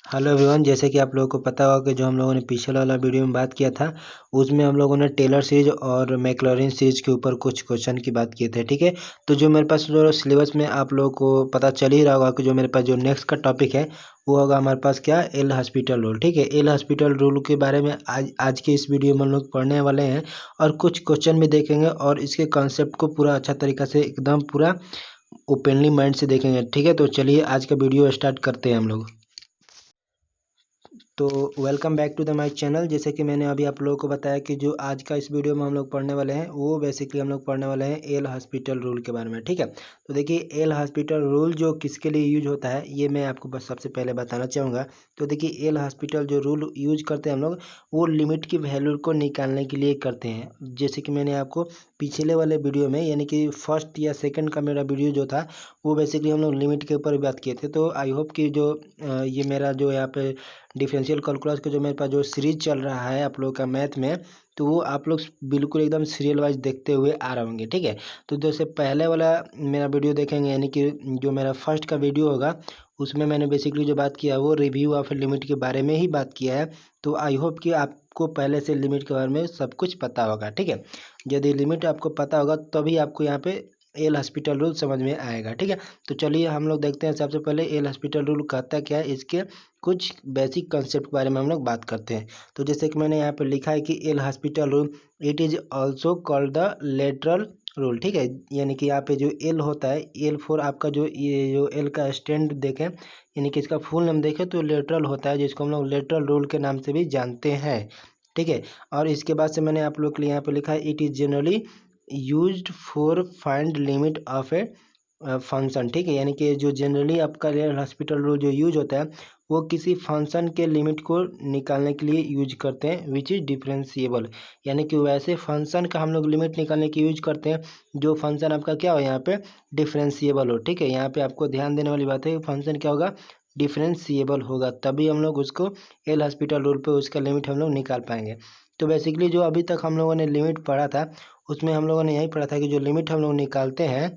Hello everyone, जैसे कि आप लोगों को पता होगा कि जो हम लोगों ने पिछले वाला वीडियो में बात किया था उसमें हम लोगों ने टेलर सीरीज और मैक्लॉरिन सीरीज के ऊपर कुछ क्वेश्चन की बात किए थे। ठीक है, तो जो मेरे पास जो सिलेबस में आप लोगों को पता चल ही रहा होगा कि जो मेरे पास जो नेक्स्ट का टॉपिक है वो होगा हमारे पास क्या, एल हॉस्पिटल रूल। ठीक है, एल हॉस्पिटल रूल के बारे में आज के इस वीडियो में हम लोग पढ़ने वाले हैं और कुछ क्वेश्चन भी देखेंगे और इसके कॉन्सेप्ट को पूरा अच्छा तरीका से एकदम पूरा ओपनली माइंड से देखेंगे। ठीक है, तो चलिए आज का वीडियो स्टार्ट करते हैं हम लोग। तो welcome back to the my channel. जैसे कि मैंने अभी आप लोगों को बताया कि जो आज का इस वीडियो में हम लोग पढ़ने वाले हैं वो बेसिकली हम लोग पढ़ने वाले हैं एल हॉस्पिटल रूल के बारे में। ठीक है, तो देखिए एल हॉस्पिटल रूल जो किसके लिए यूज होता है ये मैं आपको बस सबसे पहले बताना चाहूँगा। तो देखिए एल हॉस्पिटल जो रूल यूज करते हैं हम लोग वो लिमिट की वैल्यू को निकालने के लिए करते हैं। जैसे कि मैंने आपको पिछले वाले वीडियो में यानी कि फर्स्ट या सेकेंड का मेरा वीडियो जो था वो बेसिकली हम लोग लिमिट के ऊपर बात किए थे। तो आई होप कि जो ये मेरा जो यहाँ पे डिफरेंशियल कैलकुलस का जो मेरे पास जो सीरीज चल रहा है आप लोगों का मैथ में, तो वो आप लोग बिल्कुल एकदम सीरियल वाइज देखते हुए आ रहे होंगे। ठीक है, तो जैसे पहले वाला मेरा वीडियो देखेंगे यानी कि जो मेरा फर्स्ट का वीडियो होगा उसमें मैंने बेसिकली जो बात किया वो रिव्यू ऑफ लिमिट के बारे में ही बात किया है। तो आई होप कि आपको पहले से लिमिट के बारे में सब कुछ पता होगा। ठीक है, यदि लिमिट आपको पता होगा तभी आपको यहाँ पे एल हॉस्पिटल रूल समझ में आएगा। ठीक है, तो चलिए हम लोग देखते हैं सबसे पहले एल हॉस्पिटल रूल कहता क्या है, इसके कुछ बेसिक कंसेप्ट के बारे में हम लोग बात करते हैं। तो जैसे कि मैंने यहाँ पे लिखा है कि L hospital rule it is also called the lateral rule. ठीक है, यानी कि यहाँ पे जो एल होता है, एल फोर आपका जो ये जो एल का स्टैंड देखें यानी कि इसका फुल नेम देखें तो लेटरल होता है, जिसको हम लोग लेटरल रूल के नाम से भी जानते हैं। ठीक है, और इसके बाद से मैंने आप लोग के लिए यहाँ पे लिखा है it is generally used for find limit of a function. ठीक है, यानी कि जो जनरली आपका एल हॉस्पिटल रूल जो यूज होता है वो किसी फंक्शन के लिमिट को निकालने के लिए यूज करते हैं विच इज़ डिफरेंशिएबल। यानी कि वैसे फंक्शन का हम लोग लिमिट निकालने की यूज करते हैं जो फंक्शन आपका क्या हो यहाँ पे डिफरेंशिएबल हो। ठीक है, यहाँ पे आपको ध्यान देने वाली बात है कि फंक्शन क्या होगा, डिफरेंशिएबल होगा, तभी हम लोग उसको एल हॉस्पिटल रूल पे उसका लिमिट हम लोग निकाल पाएंगे। तो बेसिकली जो अभी तक हम लोगों ने लिमिट पढ़ा था उसमें हम लोगों ने यही पढ़ा था कि जो लिमिट हम लोग निकालते हैं,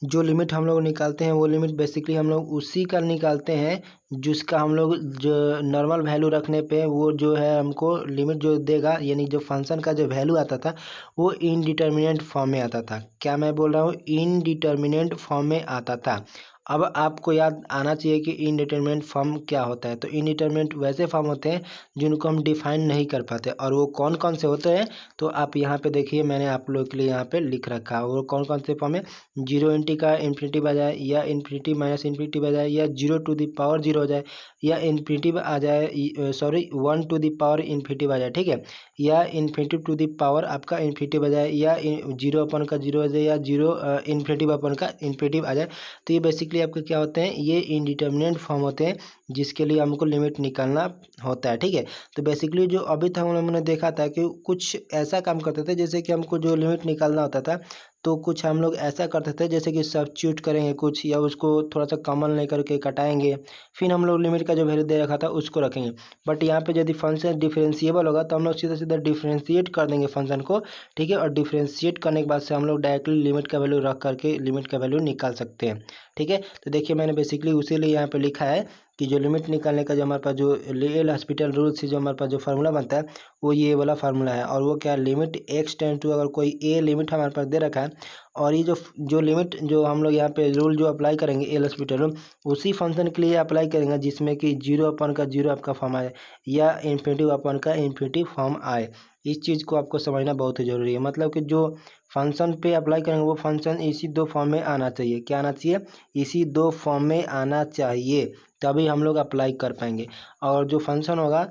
जो लिमिट हम लोग निकालते हैं वो लिमिट बेसिकली हम लोग उसी का निकालते हैं जिसका हम लोग जो नॉर्मल वैल्यू रखने पे वो जो है हमको लिमिट जो देगा, यानी जो फंक्शन का जो वैल्यू आता था वो इनडिटर्मिनेंट फॉर्म में आता था। क्या मैं बोल रहा हूँ, इनडिटर्मिनेंट फॉर्म में आता था। अब आपको याद आना चाहिए कि इनडिटर्मिनेंट फॉर्म क्या होता है। तो इनडिटर्मिनेंट वैसे फॉर्म होते हैं जिनको हम डिफाइन नहीं कर पाते, और वो कौन कौन से होते हैं तो आप यहाँ पे देखिए मैंने आप लोग के लिए यहाँ पे लिख रखा है वो कौन कौन से फॉर्म है। जीरो इंटी का इन्फिनिटी आ जाए, या इन्फिनिटी माइनस इन्फिनिटी आ जाए, या zero to the power zero हो जाए, या इन्फिनिटी आ जाए, sorry one to the power infinity आ जाए। ठीक है, या इन्फिनिटी टू दी पावर आपका इन्फिनिटी आ जाए, या जीरो अपन का जीरो आ जाए, या जीरो इन्फिनिटी अपन का इन्फिनिटी आ जाए। तो ये बेसिकली आपके क्या होते हैं, ये इनडिटर्मिनेंट फॉर्म होते हैं जिसके लिए हमको लिमिट निकालना होता है। ठीक है, तो बेसिकली जो अभी तक हम लोगों ने देखा था कि कुछ ऐसा काम करते थे जैसे कि हमको जो लिमिट निकालना होता था तो कुछ हम लोग ऐसा करते थे जैसे कि सब्स्टिट्यूट करेंगे कुछ, या उसको थोड़ा सा कॉमन लेकर के कटाएंगे, फिर हम लोग लिमिट का जो वैल्यू दे रखा था उसको रखेंगे। बट यहाँ पे यदि फंक्शन डिफरेंशिएबल होगा तो हम लोग सीधा सीधा डिफरेंशिएट कर देंगे फंक्शन को। ठीक है, और डिफरेंशिएट करने के बाद से हम लोग डायरेक्टली लिमिट का वैल्यू रख करके लिमिट का वैल्यू निकाल सकते हैं। ठीक है, तो देखिए मैंने बेसिकली उसी लिए यहाँ पे लिखा है कि जो लिमिट निकालने का जो हमारे पास जो एल हॉस्पिटल रूल से जो हमारे पास जो फार्मूला बनता है वो ये वाला फार्मूला है। और वो क्या, लिमिट एक्स टेंड टू, अगर कोई ए लिमिट हमारे पास दे रखा है और ये जो जो लिमिट जो हम लोग यहाँ पे रूल जो अप्लाई करेंगे एल हॉस्पिटल रूल उसी फंक्शन के लिए अप्लाई करेंगे जिसमें कि जीरो अपन का जीरो आपका फॉर्म आए या इन्फिनिटी अपन का इन्फिनिटी फॉर्म आए। इस चीज़ को आपको समझना बहुत ही ज़रूरी है। मतलब कि जो फंक्शन पे अप्लाई करेंगे वो फंक्शन इसी दो फॉर्म में आना चाहिए। क्या आना चाहिए, इसी दो फॉर्म में आना चाहिए, तभी हम लोग अप्लाई कर पाएंगे। और जो फंक्शन होगा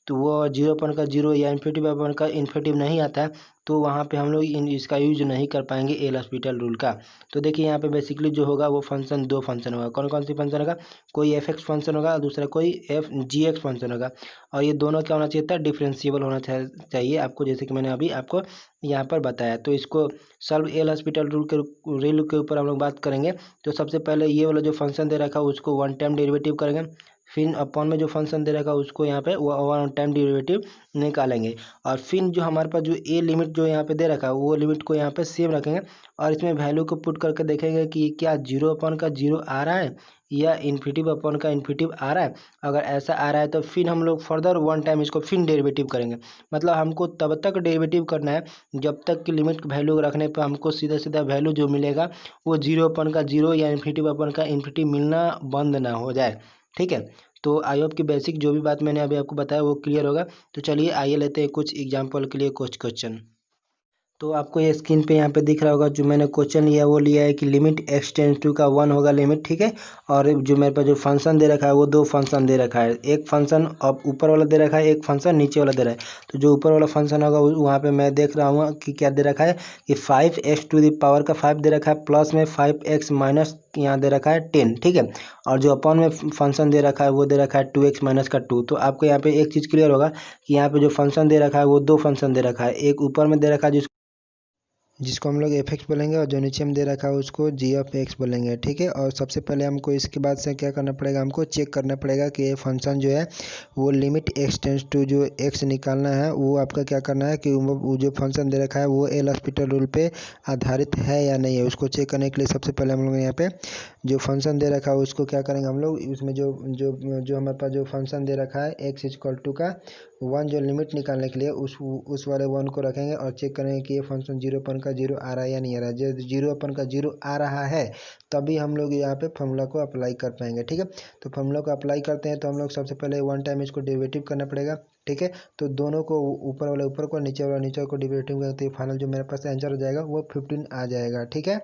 तो वो जीरो अपन का जीरो या इन्फिनिटिव अपन का इन्फिनिटिव नहीं आता है तो वहाँ पे हम लोग इसका यूज नहीं कर पाएंगे एल हॉस्पिटल रूल का। तो देखिए यहाँ पे बेसिकली जो होगा वो फंक्शन दो फंक्शन होगा। कौन कौन सी फंक्शन होगा, कोई एफ एक्स फंक्शन होगा और दूसरा कोई एफ जी एक्स फंक्शन होगा। और ये दोनों क्या होना चाहिए था, डिफरेंशिएबल होना चाहिए आपको, जैसे कि मैंने अभी आपको यहाँ पर बताया। तो इसको सॉल्व एल हॉस्पिटल रूल के ऊपर हम लोग बात करेंगे। तो सबसे पहले ये वाला जो फंक्शन दे रखा है उसको वन टाइम डेरिवेटिव करेंगे, फिर अपॉन में जो फंक्शन दे रखा है उसको यहाँ पे वन टाइम डेरिवेटिव निकालेंगे। और फिर जो हमारे पास जो ए लिमिट जो यहाँ पे दे रखा है वो लिमिट को यहाँ पे सेम रखेंगे और इसमें वैल्यू को पुट करके देखेंगे कि क्या 0/0 आ रहा है या इन्फिनिटिव आ रहा है। अगर ऐसा आ रहा है तो फिर हम लोग फर्दर वन टाइम इसको फिर डेरिवेटिव करेंगे। मतलब हमको तब तक डेरिवेटिव करना है जब तक कि लिमिट वैल्यू रखने पर हमको सीधा सीधा वैल्यू जो मिलेगा वो 0/0 या इन्फिनिटी मिलना बंद ना हो जाए। ठीक है, तो आई होप की बेसिक जो भी बात मैंने अभी आपको बताया वो क्लियर होगा। तो चलिए आइए लेते हैं कुछ एग्जाम्पल के लिए कुछ क्वेश्चन। तो आपको ये स्क्रीन पे यहाँ पे दिख रहा होगा जो मैंने क्वेश्चन लिया वो लिया है कि लिमिट x टेंस टू का 1 होगा लिमिट। ठीक है, और जो मेरे पास जो फंक्शन दे रखा है वो दो फंक्शन दे रखा है, एक फंक्शन अब ऊपर वाला दे रखा है, एक फंक्शन नीचे वाला दे रहा है। तो जो ऊपर वाला फंक्शन होगा वहाँ पे मैं देख रहा हूँ कि क्या दे रखा है कि 5x⁵ दे रखा है प्लस में 5x माइनस यहाँ दे रखा है 10। ठीक है, और जो अपॉन में फंक्शन दे रखा है वो दे रखा है 2x माइनस का 2। तो आपको यहाँ पे एक चीज़ क्लियर होगा कि यहाँ पे जो फंक्शन दे रखा है वो दो फंक्शन दे रखा है, एक ऊपर में दे रखा है जिसको हम लोग f(x) बोलेंगे और जो नीचे में दे रखा है उसको g(x) बोलेंगे। ठीक है, और सबसे पहले हमको इसके बाद से क्या करना पड़ेगा, हमको चेक करना पड़ेगा कि ये फंक्शन जो है वो लिमिट x टेंस टू जो x निकालना है वो आपका क्या करना है कि वो जो फंक्शन दे रखा है वो एल हॉस्पिटल रूल पे आधारित है या नहीं है। उसको चेक करने के लिए सबसे पहले हम लोग यहाँ पे जो फंक्शन दे रखा है उसको क्या करेंगे, हम लोग उसमें जो जो जो हमारे पास जो फंक्शन दे रखा है x का 1 जो लिमिट निकालने के लिए उस वाले 1 को रखेंगे और चेक करेंगे कि ये फंक्शन 0/0 आ रहा है या नहीं आ रहा है। जब 0/0 आ रहा है तभी हम लोग यहाँ पे फॉर्मूला को अप्लाई कर पाएंगे। ठीक है, तो फॉर्मूला को अप्लाई करते हैं तो हम लोग सबसे पहले वन टाइम इसको डेरिवेटिव करना पड़ेगा। ठीक है, तो दोनों को ऊपर वाले ऊपर को नीचे वाला नीचे को डेरिवेटिव करते फाइनल जो मेरे पास आंसर हो जाएगा वो 15 आ जाएगा। ठीक है,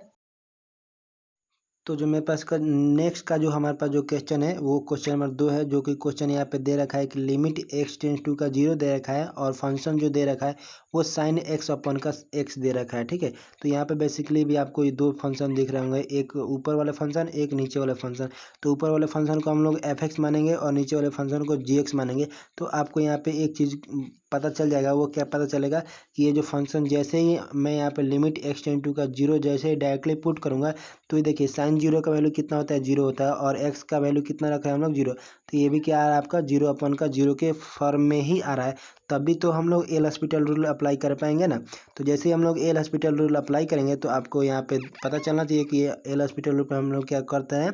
तो जो मेरे पास का नेक्स्ट का जो हमारे पास जो क्वेश्चन है वो क्वेश्चन नंबर 2 है, जो कि क्वेश्चन यहाँ पे दे रखा है कि लिमिट x टेंस टू का 0 दे रखा है और फंक्शन जो दे रखा है वो sin x/x दे रखा है। ठीक है, तो यहाँ पे बेसिकली भी आपको ये दो फंक्शन दिख रहे होंगे, एक ऊपर वाला फंक्शन एक नीचे वाला फंक्शन। तो ऊपर वाले फंक्शन को हम लोग f(x) मानेंगे और नीचे वाले फंक्शन को g(x) मानेंगे। तो आपको यहाँ पे एक चीज़ पता चल जाएगा, वो क्या पता चलेगा कि ये जो फंक्शन जैसे ही मैं यहाँ पे लिमिट x टेंस टू का 0 जैसे ही डायरेक्टली पुट करूँगा तो ये देखिए sin 0 का वैल्यू कितना होता है 0 होता है और x का वैल्यू कितना रखा है हम लोग 0। तो ये भी क्या आ रहा है आपका 0/0 के फॉर्म में ही आ रहा है, तभी तो हम लोग एल हॉस्पिटल रूल अप्लाई कर पाएंगे ना। तो जैसे ही हम लोग एल हॉस्पिटल रूल अप्लाई करेंगे तो आपको यहाँ पे पता चलना चाहिए कि एल हॉस्पिटल रूल पर हम लोग क्या करते हैं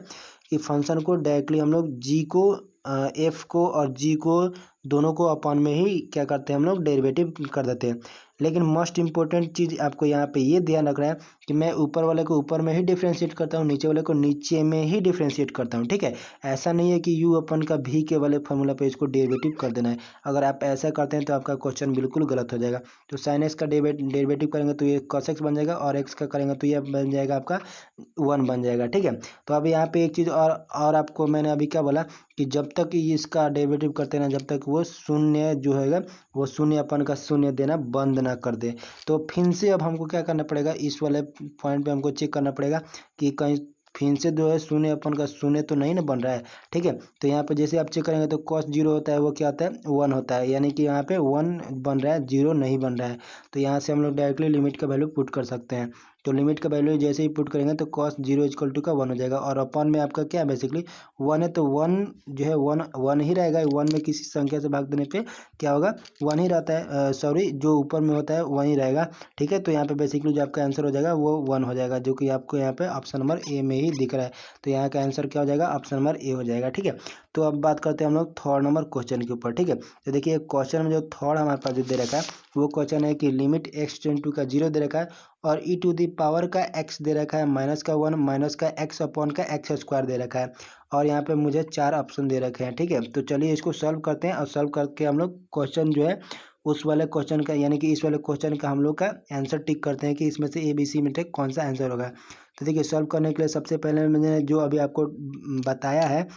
कि फंक्शन को डायरेक्टली हम लोग जी को एफ को और जी को दोनों को अपॉन में ही क्या करते हैं हम लोग डेरिवेटिव कर देते हैं। लेकिन मोस्ट इंपॉर्टेंट चीज़ आपको यहाँ पे ये ध्यान रखना है कि मैं ऊपर वाले को ऊपर में ही डिफ्रेंशिएट करता हूँ, नीचे वाले को नीचे में ही डिफ्रेंशिएट करता हूँ। ठीक है, ऐसा नहीं है कि u अपन का v के वाले फॉर्मूला पे इसको डेरिवेटिव कर देना है। अगर आप ऐसा करते हैं तो आपका क्वेश्चन बिल्कुल गलत हो जाएगा। तो sin x का डेरिवेटिव करेंगे तो ये cos x बन जाएगा और x का करेंगे तो ये बन जाएगा आपका 1 बन जाएगा। ठीक है, तो अब यहाँ पे एक चीज़ और आपको मैंने अभी क्या बोला कि जब तक इसका डेरिवेटिव करते हैं जब तक वो शून्य जो है वो शून्य अपन का शून्य देना बंद ना कर दे। तो फिर से अब हमको क्या करना पड़ेगा, इस वाले पॉइंट पे हमको चेक करना पड़ेगा कि कहीं फिर से जो है शून्य अपन का शून्य तो नहीं ना बन रहा है। ठीक है, तो यहाँ पे जैसे आप चेक करेंगे तो cos 0 होता है वो क्या होता है 1 होता है, यानी कि यहाँ पे 1 बन रहा है 0 नहीं बन रहा है। तो यहाँ से हम लोग डायरेक्टली लिमिट का वैल्यू पुट कर सकते हैं। तो लिमिट का वैल्यू जैसे ही पुट करेंगे तो cos 0 = 1 हो जाएगा और अपॉन में आपका क्या है बेसिकली 1 है, तो 1 जो है 1 ही रहेगा। 1 में किसी संख्या से भाग देने पे क्या होगा 1 ही रहता है, सॉरी जो ऊपर में होता है 1 ही रहेगा। ठीक है, तो यहाँ पे बेसिकली जो आपका आंसर हो जाएगा वो 1 हो जाएगा, जो कि आपको यहाँ पे ऑप्शन नंबर ए में ही दिख रहा है। तो यहाँ का आंसर क्या हो जाएगा ऑप्शन नंबर ए हो जाएगा। ठीक है, तो अब बात करते हैं हम लोग थर्ड नंबर क्वेश्चन के ऊपर। ठीक है, तो देखिए क्वेश्चन में जो थर्ड हमारे पास जो दे रखा है वो क्वेश्चन है कि लिमिट x टेंस टू का 0 दे रखा है और e⁻ का x दे रखा है -1 माइनस का x/x² दे रखा है और यहाँ पे मुझे 4 ऑप्शन दे रखे हैं। ठीक है, तो चलिए इसको सॉल्व करते हैं और सॉल्व करके हम लोग क्वेश्चन जो है उस वाले क्वेश्चन का यानी कि इस वाले क्वेश्चन का हम लोग का आंसर टिक करते हैं कि इसमें से ABC में टिक कौन सा आंसर होगा। तो देखिए सॉल्व करने के लिए सबसे पहले मैंने जो अभी आपको बताया है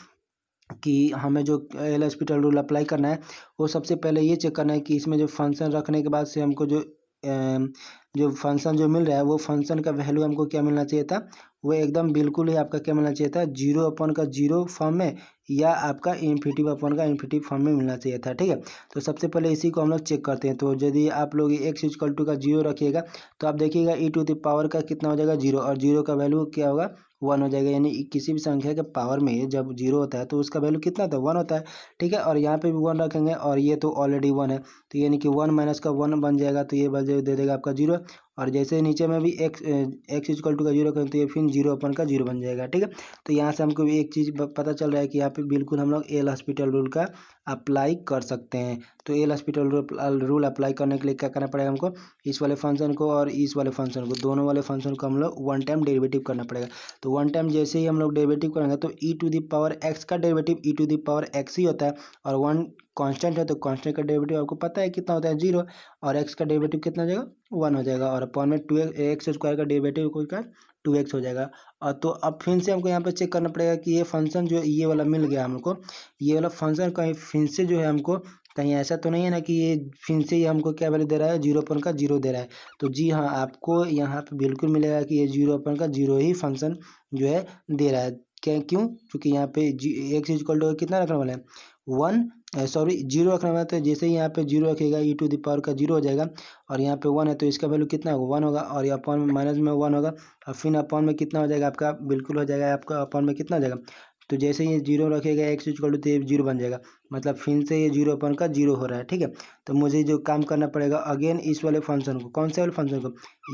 कि हमें जो एल हॉस्पिटल रूल अप्लाई करना है वो सबसे पहले ये चेक करना है कि इसमें जो फंक्शन रखने के बाद से हमको जो फंक्शन जो मिल रहा है वो फंक्शन का वैल्यू हमको क्या मिलना चाहिए था, वो एकदम बिल्कुल ही आपका क्या मिलना चाहिए था 0/0 फॉर्म में या आपका इन्फिनिटी फॉर्म में मिलना चाहिए था। ठीक है, तो सबसे पहले इसी को हम लोग चेक करते हैं। तो यदि आप लोग x = का 0 रखिएगा तो आप देखिएगा e⁻ का कितना हो जाएगा 0 और 0 का वैल्यू क्या होगा 1 हो जाएगा। यानी किसी भी संख्या के पावर में जब 0 होता है तो उसका वैल्यू कितना होता है, 1 होता है। ठीक है, और यहाँ पे भी 1 रखेंगे और ये तो ऑलरेडी 1 है, तो यानी कि 1 माइनस का 1 बन जाएगा, तो ये दे देगा आपका 0। और जैसे नीचे में भी x इक्वल टू का 0 करें तो ये फिर 0 अपन का 0 बन जाएगा। ठीक है, तो यहाँ से हमको एक चीज़ पता चल रहा है कि यहाँ पे बिल्कुल हम लोग एल हॉस्पिटल रूल का अप्लाई कर सकते हैं। तो एल हॉस्पिटल रूल अप्लाई करने के लिए क्या करना पड़ेगा हमको, इस वाले फंक्शन को और इस वाले फंक्शन को, दोनों वाले फंक्शन को हम लोग 1 टाइम डेरिवेटिव करना पड़ेगा। तो 1 टाइम जैसे ही हम लोग डेरिवेटिव करेंगे तो e to the power x का derivative e to the power x ही होता है, और 1 कांस्टेंट है तो कांस्टेंट का डेरिवेटिव आपको पता है कितना होता है, 0, और एक्स का डेरिवेटिव कितना हो जाएगा, 1 हो जाएगा, और अपॉन में 2x² का डेरिवेटिव का 2x हो जाएगा। और तो अब फिर से हमको यहाँ पे चेक करना पड़ेगा कि ये फंक्शन जो ये वाला मिल गया हमको, ये वाला फंक्शन कहीं फिर से जो है हमको कहीं ऐसा तो नहीं है ना कि ये फिर से ये हमको क्या वैल्यू दे रहा है, 0 दे रहा है। तो जी हाँ, आपको यहाँ पे बिल्कुल मिलेगा कि ये 0 ही फंक्शन जो है दे रहा है। क्यों, क्योंकि यहाँ पे एक्स इक्वल टू कितना रखने वाला है, 1, सॉरी 0 रखने वाला है। तो जैसे ही यहाँ पे 0 रखेगा ई टू द पावर का 0 हो जाएगा, और यहाँ पे 1 है तो इसका वैल्यू कितना होगा, 1 होगा, और ये अपॉन में माइनस में 1 होगा, और फिर अपॉन में कितना हो जाएगा आपका, बिल्कुल हो जाएगा आपका अपॉन में कितना हो जाएगा। तो जैसे ये 0 रखेगा एक्स इक्वल टू तो ये 0 बन जाएगा, मतलब फिर से ये 0 अपन का 0 हो रहा है। ठीक है, तो मुझे जो काम करना पड़ेगा अगेन इस वाले फंक्शन को, कौन से वाले फंक्शन को,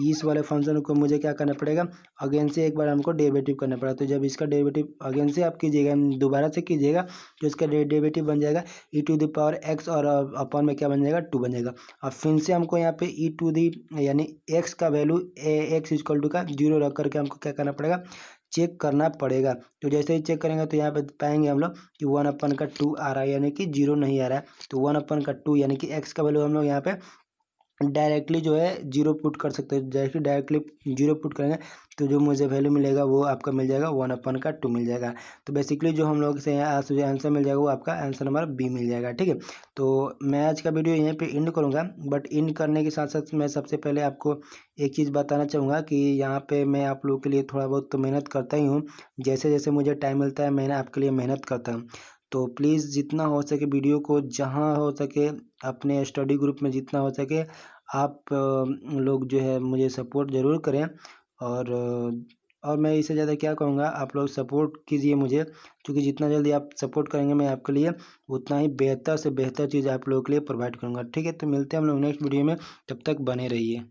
इस वाले फंक्शन को मुझे क्या करना पड़ेगा, अगेन से एक बार हमको डेरिवेटिव करना पड़ेगा। तो जब इसका डेरिवेटिव अगेन से आप कीजिएगा, दोबारा से कीजिएगा, तो इसका डेरिवेटिव बन जाएगा ई टू द पावर एक्स, और अपॉन में क्या बन जाएगा, 2 बन जाएगा। और फिर से हमको यहाँ पे ई टू दी यानी एक्स का वैल्यू एक्स इक्वल टू का 0 रख करके हमको क्या करना पड़ेगा, चेक करना पड़ेगा। तो जैसे ही चेक करेंगे तो यहाँ पे पाएंगे हम लोग कि 1/2 आ रहा है, यानी कि 0 नहीं आ रहा है। तो 1/2 यानी कि एक्स का वैल्यू हम लोग यहाँ पे डायरेक्टली जो है 0 पुट कर सकते हैं। जैसे डायरेक्टली 0 पुट करेंगे तो जो मुझे वैल्यू मिलेगा वो आपका मिल जाएगा 1/2 मिल जाएगा। तो बेसिकली जो हम लोग से आज जो आंसर मिल जाएगा वो आपका आंसर नंबर बी मिल जाएगा। ठीक है, तो मैं आज का वीडियो यहीं पे एंड करूँगा, बट एंड करने के साथ साथ मैं सबसे पहले आपको एक चीज़ बताना चाहूँगा कि यहाँ पे मैं आप लोगों के लिए थोड़ा बहुत तो मेहनत करता ही हूँ। जैसे जैसे मुझे टाइम मिलता है मैं आपके लिए मेहनत करता हूँ। तो प्लीज़ जितना हो सके वीडियो को, जहाँ हो सके अपने स्टडी ग्रुप में जितना हो सके आप लोग जो है मुझे सपोर्ट ज़रूर करें। और मैं इससे ज़्यादा क्या कहूँगा, आप लोग सपोर्ट कीजिए मुझे, क्योंकि जितना जल्दी आप सपोर्ट करेंगे मैं आपके लिए उतना ही बेहतर से बेहतर चीज़ आप लोगों के लिए प्रोवाइड करूँगा। ठीक है, तो मिलते हैं हम लोग नेक्स्ट वीडियो में, तब तक बने रहिए।